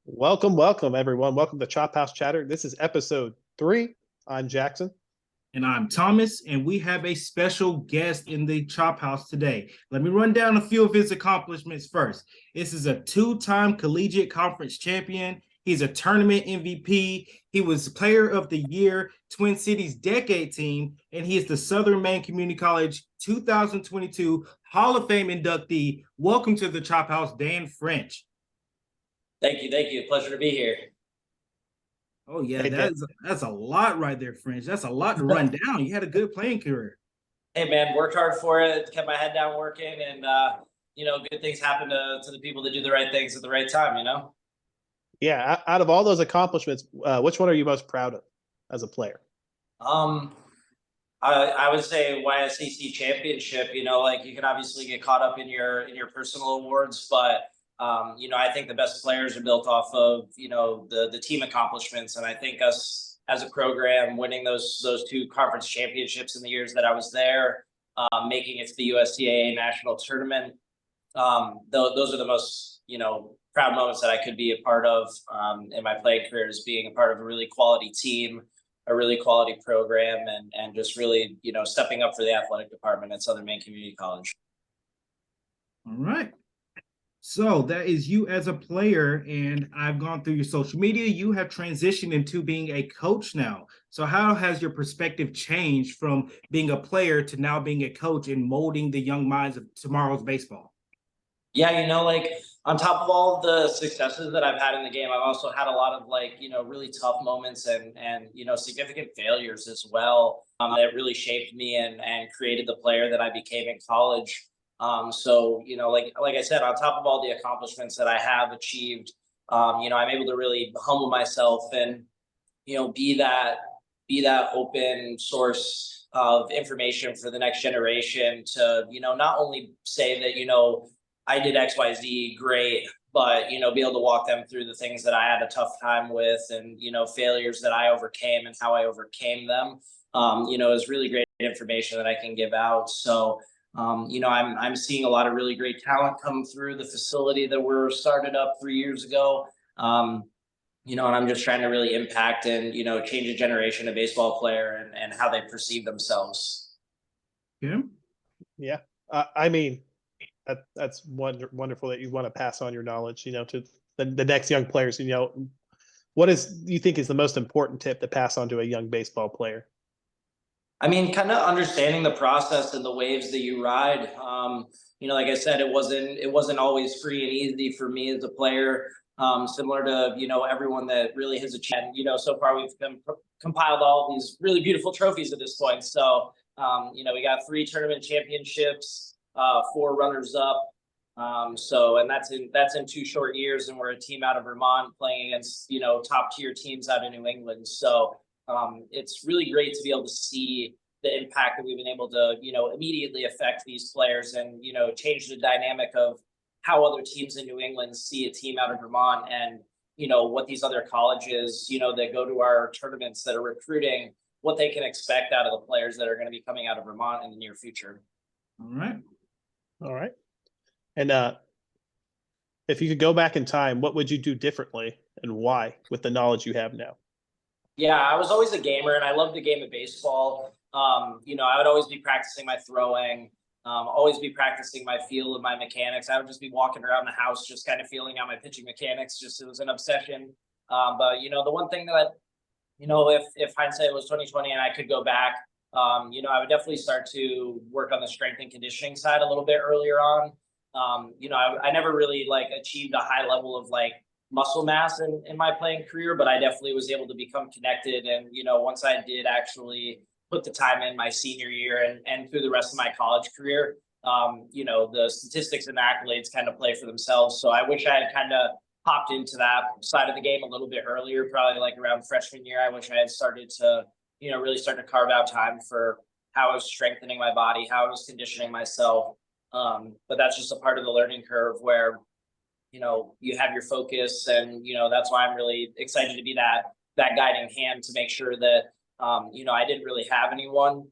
Welcome, everyone. Welcome to Chop House Chatter. This is episode 3. I'm Jackson. And I'm Thomas, and we have a special guest in the Chop House today. Let me run down a few of his accomplishments first. This is a two-time Collegiate Conference champion. He's a tournament MVP. He was Player of the Year, Twin Cities Decade Team, and he is the Southern Maine Community College 2022 Hall of Fame inductee. Welcome to the Chop House, Dan French. Thank you. Pleasure to be here. Oh, yeah, hey, that's a lot right there, French. That's a lot to run down. You had a good playing career. Hey, man, worked hard for it, kept my head down working, and, good things happen to the people that do the right things at the right time, Yeah, out of all those accomplishments, which one are you most proud of as a player? I would say YSCC championship. You can obviously get caught up in your personal awards, but I think the best players are built off of, the team accomplishments. And I think us as a program winning those two conference championships in the years that I was there, making it to the USCAA national tournament, those are the most, proud moments that I could be a part of in my playing career, is being a part of a really quality team, a really quality program, and just really, stepping up for the athletic department at Southern Maine Community College. All right. So that is you as a player, and I've gone through your social media. You have transitioned into being a coach now. So how has your perspective changed from being a player to now being a coach and molding the young minds of tomorrow's baseball? Yeah, on top of all the successes that I've had in the game, I've also had a lot of really tough moments and significant failures as well, that really shaped me and created the player that I became in college. Like I said, on top of all the accomplishments that I have achieved, I'm able to really humble myself and, be that open source of information for the next generation to, not only say that, I did X, Y, Z great, but, be able to walk them through the things that I had a tough time with and, failures that I overcame and how I overcame them, is really great information that I can give out. So, I'm seeing a lot of really great talent come through the facility that we're started up 3 years ago. And I'm just trying to really impact and, change a generation of baseball player and how they perceive themselves. Yeah. Yeah. That's wonderful that you want to pass on your knowledge, to the next young players. What do you think is the most important tip to pass on to a young baseball player? Kind of understanding the process and the waves that you ride. Like I said, it wasn't always free and easy for me as a player. Similar to everyone that really has achieved. So far we've compiled all these really beautiful trophies at this point. So we got 3 tournament championships, 4 runners up. And that's in 2 short years, and we're a team out of Vermont playing against top tier teams out in New England. So it's really great to be able to see the impact that we've been able to, immediately affect these players and, change the dynamic of how other teams in New England see a team out of Vermont and, what these other colleges, that go to our tournaments that are recruiting, what they can expect out of the players that are going to be coming out of Vermont in the near future. All right. And if you could go back in time, what would you do differently and why with the knowledge you have now? Yeah, I was always a gamer and I loved the game of baseball. I would always be practicing my throwing, always be practicing my feel of my mechanics. I would just be walking around the house, just kind of feeling out my pitching mechanics. It was an obsession. But the one thing that, if hindsight was 2020 and I could go back, I would definitely start to work on the strength and conditioning side a little bit earlier on. I never really achieved a high level of muscle mass in my playing career, but I definitely was able to become connected. And, once I did actually put the time in my senior year and through the rest of my college career, the statistics and accolades kind of play for themselves. So I wish I had kind of hopped into that side of the game a little bit earlier, probably around freshman year. I wish I had started to, really start to carve out time for how I was strengthening my body, how I was conditioning myself. But that's just a part of the learning curve where, you have your focus, and, that's why I'm really excited to be that guiding hand to make sure that, I didn't really have anyone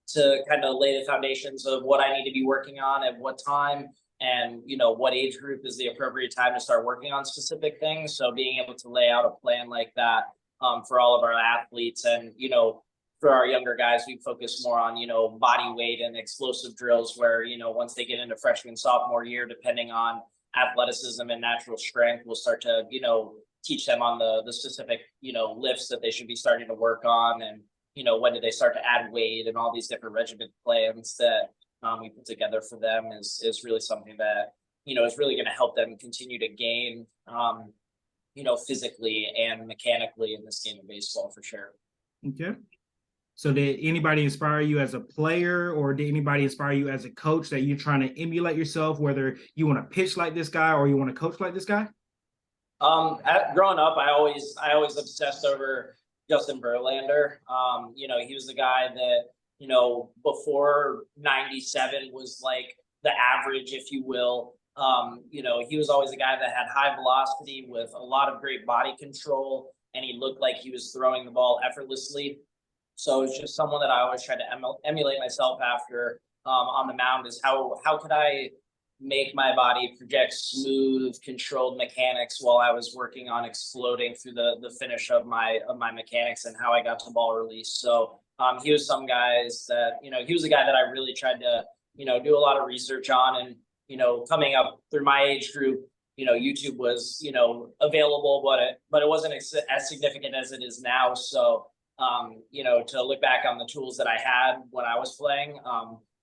to kind of lay the foundations of what I need to be working on at what time. and, what age group is the appropriate time to start working on specific things. So being able to lay out a plan like that for all of our athletes, and, for our younger guys, we focus more on, body weight and explosive drills where, once they get into freshman, sophomore year, depending on athleticism and natural strength, we'll start to, teach them on the specific, lifts that they should be starting to work on. And, when do they start to add weight, and all these different regimen plans that we put together for them is really something that, is really going to help them continue to gain, physically and mechanically in this game of baseball for sure. Okay. So did anybody inspire you as a player, or did anybody inspire you as a coach that you're trying to emulate yourself, whether you want to pitch like this guy or you want to coach like this guy? Growing up, I always obsessed over Justin Verlander. He was the guy that, before 97 was like the average, if you will. He was always a guy that had high velocity with a lot of great body control, and he looked like he was throwing the ball effortlessly. So it's just someone that I always tried to emulate myself after on the mound, is how could I make my body project smooth, controlled mechanics while I was working on exploding through the finish of my mechanics and how I got to ball release. So he was some guys that, he was a guy that I really tried to, do a lot of research on. And, coming up through my age group, YouTube was, available, but it wasn't as significant as it is now. So, to look back on the tools that I had when I was playing,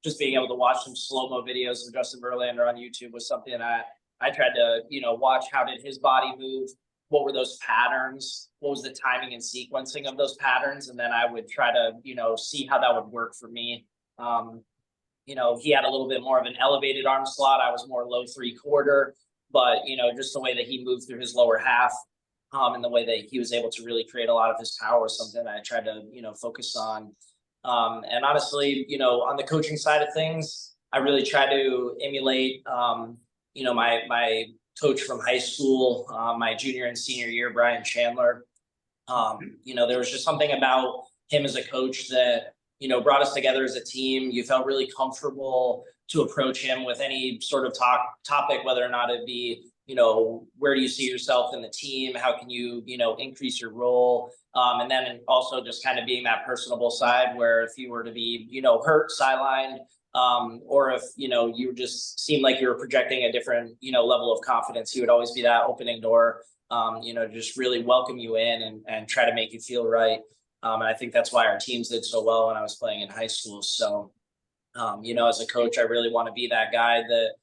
just being able to watch some slow-mo videos of Justin Verlander on YouTube was something that I tried to, watch. How did his body move? What were those patterns? What was the timing and sequencing of those patterns? And then I would try to, see how that would work for me. He had a little bit more of an elevated arm slot. I was more low 3/4, but, just the way that he moved through his lower half, and the way that he was able to really create a lot of his power was something that I tried to, focus on. And honestly, on the coaching side of things, I really try to emulate, my coach from high school, my junior and senior year, Brian Chandler. There was just something about him as a coach that, brought us together as a team. You felt really comfortable to approach him with any sort of topic, whether or not it be, where do you see yourself in the team? How can you, increase your role? And then also just kind of being that personable side where if you were to be, hurt, sidelined, or if, you just seemed like you were projecting a different, level of confidence, he would always be that opening door, just really welcome you in and try to make you feel right. And I think that's why our teams did so well when I was playing in high school. So, as a coach, I really want to be that guy that,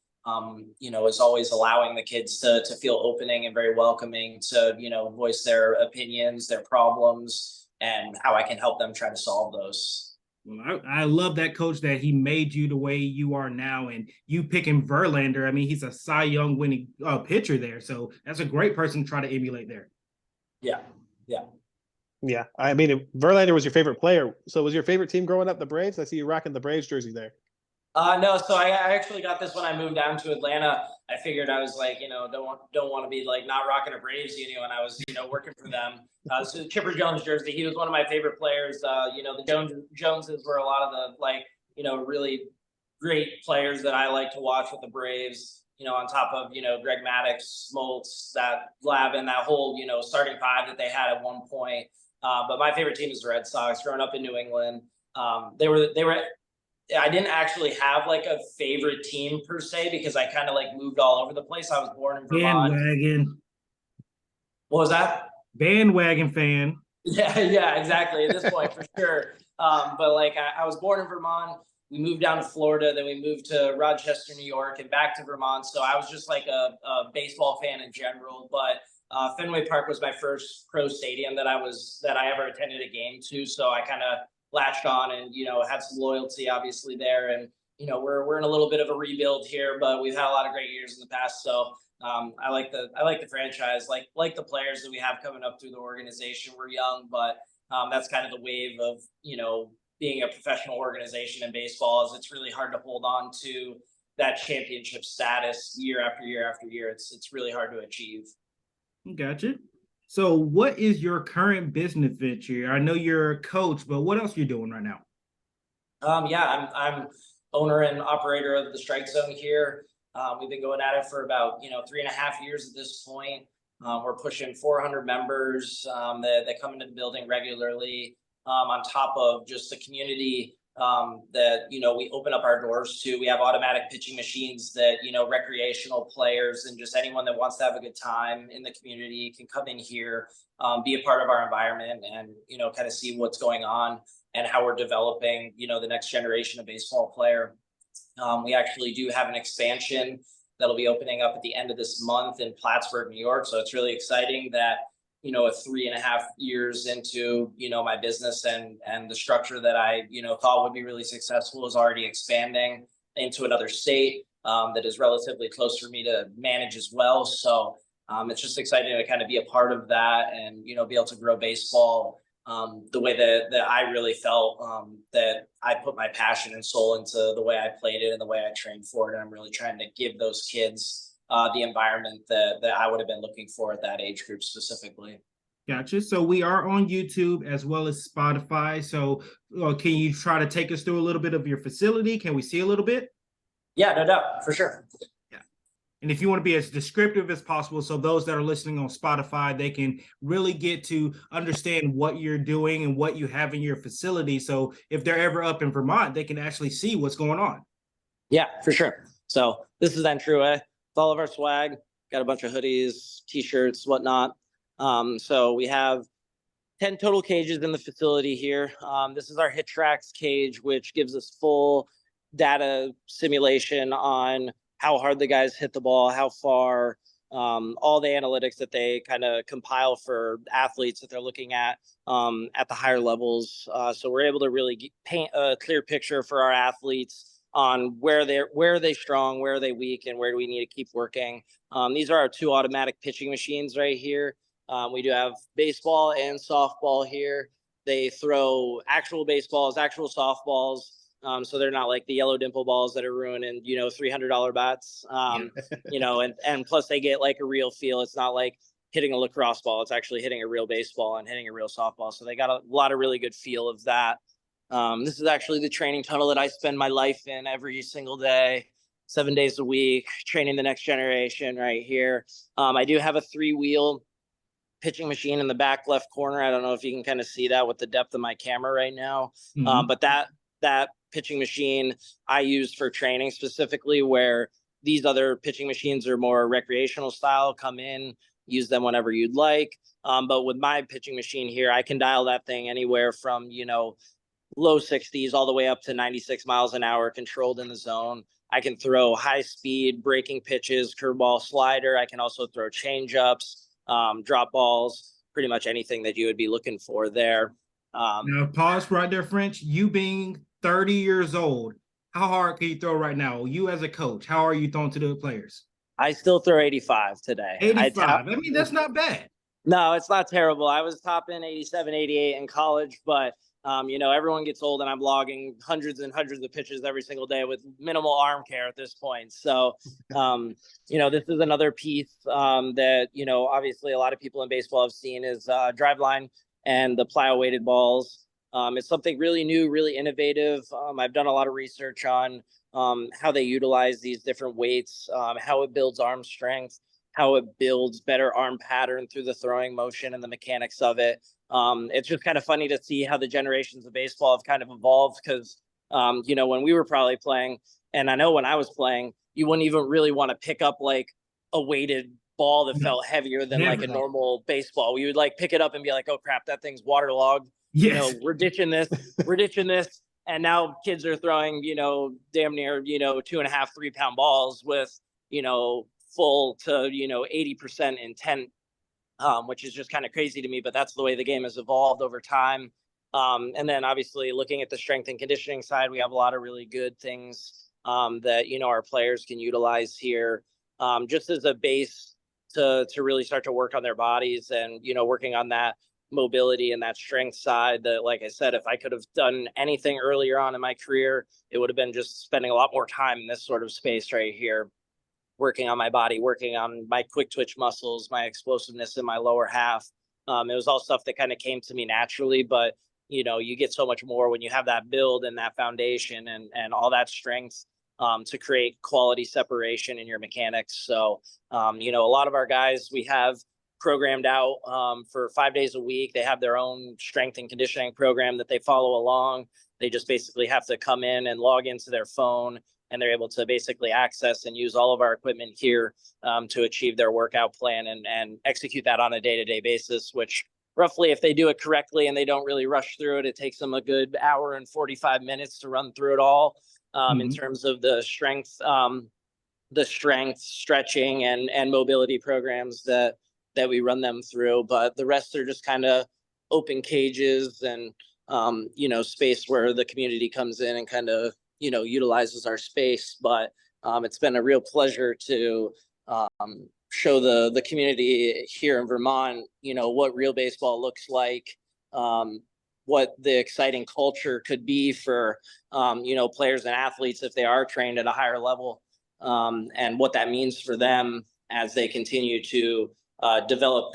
is always allowing the kids to feel opening and very welcoming to, voice their opinions, their problems, and how I can help them try to solve those. Well, I love that, coach, that he made you the way you are now, and you picking Verlander. I mean, he's a Cy Young winning pitcher there. So that's a great person to try to emulate there. Yeah. Yeah. I mean, Verlander was your favorite player. So was your favorite team growing up the Braves? I see you rocking the Braves jersey there. No, so I actually got this when I moved down to Atlanta. I figured I was like, don't want to be like not rocking a Braves uni when I was, working for them. So Chipper Jones jersey, he was one of my favorite players. The Joneses were a lot of the really great players that I like to watch with the Braves. On top of, Greg Maddux, Smoltz, that Glavine, that whole, starting five that they had at one point. But my favorite team is the Red Sox. Growing up in New England, they were. I didn't actually have like a favorite team per se because I kind of like moved all over the place. I was born in Vermont. Bandwagon. What was that? Bandwagon fan. Yeah, exactly. At this point, for sure. But like I was born in Vermont. We moved down to Florida, then we moved to Rochester, New York, and back to Vermont. So I was just like a baseball fan in general. But Fenway Park was my first pro stadium that I ever attended a game to. So I kind of latched on and, had some loyalty obviously there. And, we're in a little bit of a rebuild here, but we've had a lot of great years in the past. So I like the franchise, like the players that we have coming up through the organization. We're young, but that's kind of the wave of, being a professional organization in baseball is it's really hard to hold on to that championship status year after year after year. It's really hard to achieve. Gotcha. So what is your current business venture? I know you're a coach, but what else are you doing right now? I'm owner and operator of the Strike Zone here. We've been going at it for about 3.5 years at this point. We're pushing 400 members that come into the building regularly, on top of just the community that we open up our doors to. We have automatic pitching machines that recreational players and just anyone that wants to have a good time in the community can come in here, be a part of our environment, and kind of see what's going on and how we're developing the next generation of baseball player. We actually do have an expansion that'll be opening up at the end of this month in Plattsburgh, New York. So it's really exciting that a 3.5 years into my business and the structure that I thought would be really successful is already expanding into another state that is relatively close for me to manage as well. So it's just exciting to kind of be a part of that and be able to grow baseball the way that I really felt that I put my passion and soul into the way I played it and the way I trained for it. And I'm really trying to give those kids the environment that I would have been looking for at that age group specifically. Gotcha. So we are on YouTube as well as Spotify. So can you try to take us through a little bit of your facility? Can we see a little bit? Yeah, no doubt, for sure. Yeah. And if you want to be as descriptive as possible, so those that are listening on Spotify, they can really get to understand what you're doing and what you have in your facility. So if they're ever up in Vermont, they can actually see what's going on. Yeah, for sure. So this is Entryway. It's all of our swag. Got a bunch of hoodies, t-shirts, whatnot. So we have 10 total cages in the facility here. This is our hit tracks cage, which gives us full data simulation on how hard the guys hit the ball, how far, all the analytics that they kind of compile for athletes that they're looking at the higher levels. So we're able to really paint a clear picture for our athletes on where are they strong, where are they weak, and where do we need to keep working. These are our 2 automatic pitching machines right here. We do have baseball and softball here. They throw actual baseballs, actual softballs. So they're not like the yellow dimple balls that are ruining, $300 bats. And plus they get like a real feel. It's not like hitting a lacrosse ball. It's actually hitting a real baseball and hitting a real softball. So they got a lot of really good feel of that. This is actually the training tunnel that I spend my life in every single day, 7 days a week, training the next generation right here. I do have a 3-wheel pitching machine in the back left corner. I don't know if you can kind of see that with the depth of my camera right now. Mm-hmm. But that pitching machine I use for training specifically, where these other pitching machines are more recreational style, come in, use them whenever you'd like. But with my pitching machine here, I can dial that thing anywhere from, low 60s all the way up to 96 miles an hour controlled in the zone. I can throw high speed breaking pitches, curveball, slider. I can also throw change ups, drop balls, pretty much anything that you would be looking for there. Now pause right there, French. You being 30 years old, how hard can you throw right now? You as a coach, how are you throwing to the players? I still throw 85 today. 85. I mean, that's not bad. No, it's not terrible. I was topping 87, 88 in college, but everyone gets old and I'm logging hundreds and hundreds of pitches every single day with minimal arm care at this point. So, this is another piece that, obviously a lot of people in baseball have seen is drive line and the plyo weighted balls. It's something really new, really innovative. I've done a lot of research on how they utilize these different weights, how it builds arm strength, how it builds better arm pattern through the throwing motion and the mechanics of it. It's just kind of funny to see how the generations of baseball have kind of evolved because, when we were probably playing, and I know when I was playing, you wouldn't even really want to pick up like a weighted ball that felt heavier than like a normal baseball. We would like pick it up and be like, oh crap, that thing's waterlogged. Yes. We're ditching this. And now kids are throwing, damn near, 2.5, 3 pound balls with, full to 80% intent, which is just kind of crazy to me, but that's the way the game has evolved over time. And then obviously looking at the strength and conditioning side, we have a lot of really good things that our players can utilize here, just as a base to really start to work on their bodies and working on that mobility and that strength side. That, like I said, if I could have done anything earlier on in my career, it would have been just spending a lot more time in this sort of space right here, working on my body, working on my quick twitch muscles, my explosiveness in my lower half. It was all stuff that kind of came to me naturally, but you get so much more when you have that build and that foundation and all that strength to create quality separation in your mechanics. So, you know, a lot of our guys we have programmed out for 5 days a week. They have their own strength and conditioning program that they follow along. They just basically have to come in and log into their phone, and they're able to basically access and use all of our equipment here to achieve their workout plan and execute that on a day-to-day basis, which roughly, if they do it correctly and they don't really rush through it, it takes them a good hour and 45 minutes to run through it all in terms of the strength, stretching and mobility programs that we run them through. But the rest are just kind of open cages and, you know, space where the community comes in and kind of, you know, utilizes our space. But it's been a real pleasure to show the community here in Vermont, you know, what real baseball looks like, what the exciting culture could be for, you know, players and athletes if they are trained at a higher level, and what that means for them as they continue to develop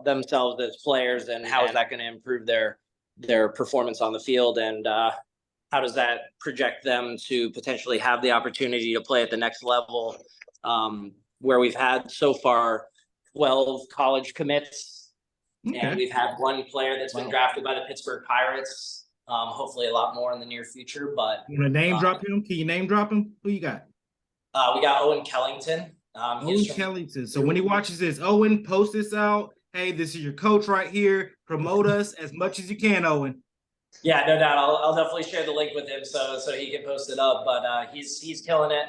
themselves as players, and how is that going to improve their performance on the field, and how does that project them to potentially have the opportunity to play at the next level, where we've had so far 12 college commits, and we've had one player that's been drafted by the Pittsburgh Pirates. Hopefully a lot more in the near future. But you want to name drop him? Can you name drop him? Who you got? We got Owen Kellington. Owen Kellington. So when he watches this, Owen, post this out. Hey, this is your coach right here. Promote us as much as you can, Owen. Yeah, no doubt. I'll definitely share the link with him so he can post it up. But he's killing it.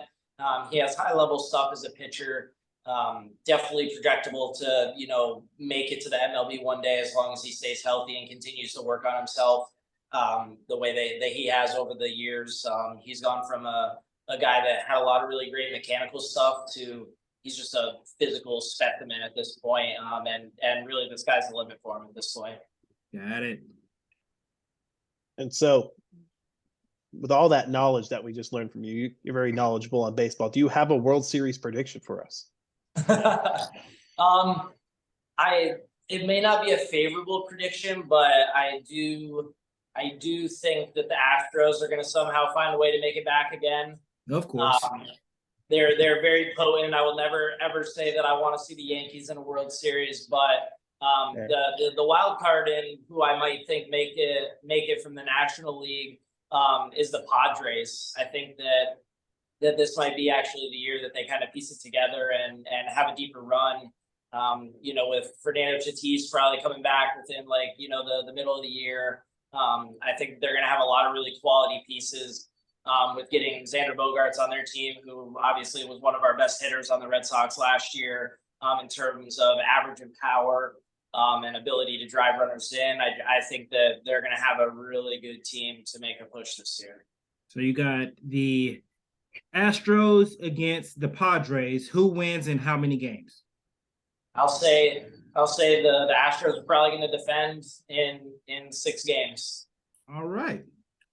He has high level stuff as a pitcher. Definitely projectable to, you know, make it to the MLB one day as long as he stays healthy and continues to work on himself the way that he has over the years. He's gone from a guy that had a lot of really great mechanical stuff to he's just a physical specimen at this point. And really the sky's the limit for him at this point. Got it. And so with all that knowledge that we just learned from you, you're very knowledgeable on baseball. Do you have a World Series prediction for us? It may not be a favorable prediction, but I do think that the Astros are going to somehow find a way to make it back again. Of course. They're very potent. I will never ever say that I want to see the Yankees in a World Series, but the wild card in who I might think make it from the National League is the Padres. I think that this might be actually the year that they kind of piece it together and have a deeper run. You know, with Fernando Tatis probably coming back within the middle of the year. I think they're going to have a lot of really quality pieces with getting Xander Bogaerts on their team, who obviously was one of our best hitters on the Red Sox last year in terms of average and power and ability to drive runners in. I think that they're going to have a really good team to make a push this year. So you got the Astros against the Padres. Who wins in how many games? I'll say the Astros are probably going to defend in 6 games. All right.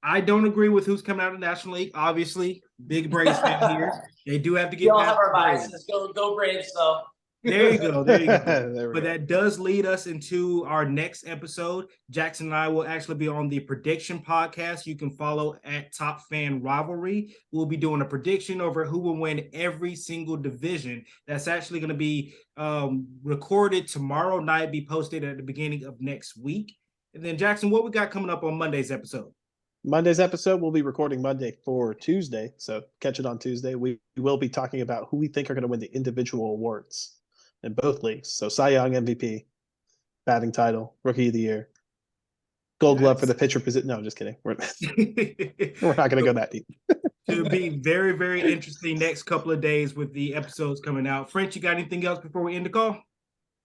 I don't agree with who's coming out of the National League. Obviously, big Braves fan here. They do have to get. We all have our biases. Go Braves, though. There you go. But that does lead us into our next episode. Jackson and I will actually be on the prediction podcast. You can follow at Top Fan Rivalry. We'll be doing a prediction over who will win every single division. That's actually going to be recorded tomorrow night, be posted at the beginning of next week. And then, Jackson, what we got coming up on Monday's episode? Monday's episode, we'll be recording Monday for Tuesday. So catch it on Tuesday. We will be talking about who we think are going to win the individual awards in both leagues. So Cy Young, MVP, batting title, Rookie of the Year, Gold Glove for the pitcher position. No, I'm just kidding. We're not going to go that deep. It'll be very, very interesting next couple of days with the episodes coming out. French, you got anything else before we end the call?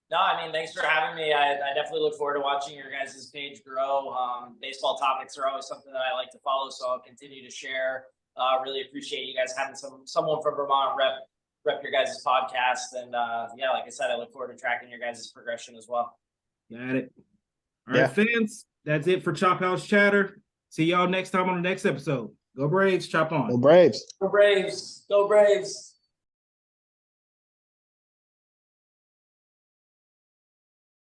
No, I mean, thanks for having me. I definitely look forward to watching your guys' page grow. Baseball topics are always something that I like to follow, so I'll continue to share. Really appreciate you guys having someone from Vermont rep your guys' podcast. And like I said, I look forward to tracking your guys' progression as well. Got it. All right, fans, that's it for Chop House Chatter. See y'all next time on the next episode. Go Braves, chop on. Go Braves. Go Braves. Go Braves.